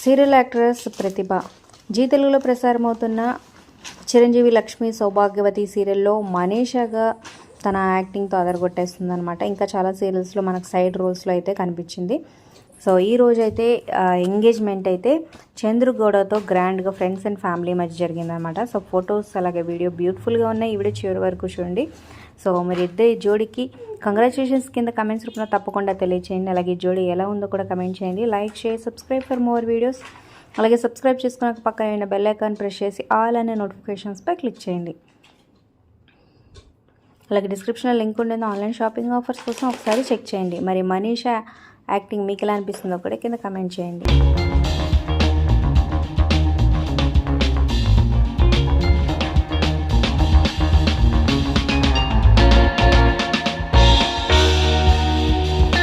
Serial actress ప్రతిభ G తెలుగులో ప్రసారమవుతున్న చిరంజీవి లక్ష్మి సౌభాగ్యవతి సీరియల్లో మనీషాగా తన యాక్టింగ్తో అదరగొట్టేస్తుంది అనమాట. ఇంకా చాలా సీరియల్స్లో మనకు సైడ్ రోల్స్లో అయితే కనిపించింది. సో ఈ రోజు అయితే ఎంగేజ్మెంట్ అయితే చంద్రగౌడతో గ్రాండ్గా ఫ్రెండ్స్ అండ్ ఫ్యామిలీ మధ్య జరిగిందనమాట. సో ఫొటోస్ అలాగే వీడియో బ్యూటిఫుల్గా ఉన్నాయి. ఈ వీడియో చివరి వరకు చూడండి. సో మీరు ఇద్దరు జోడీకి కంగ్రాచులేషన్స్ కింద కమెంట్స్ రూపంలో తప్పకుండా తెలియచేయండి. అలాగే జోడీ ఎలా ఉందో కూడా కమెంట్ చేయండి. Like, share, subscribe for more videos. అలాగే సబ్స్క్రైబ్ చేసుకున్నాక పక్కన బెల్ ఐకాన్ ప్రెస్ చేసి ఆల్ అనే నోటిఫికేషన్స్పై క్లిక్ చేయండి. అలాగే డిస్క్రిప్షన్లో లింక్ ఉంటుంది. ఆన్లైన్ షాపింగ్ ఆఫర్స్ కోసం ఒకసారి చెక్ చేయండి. మరి మనీషా యాక్టింగ్ మీకు ఎలా అనిపిస్తుందో కూడా కింద కమెంట్ చేయండి.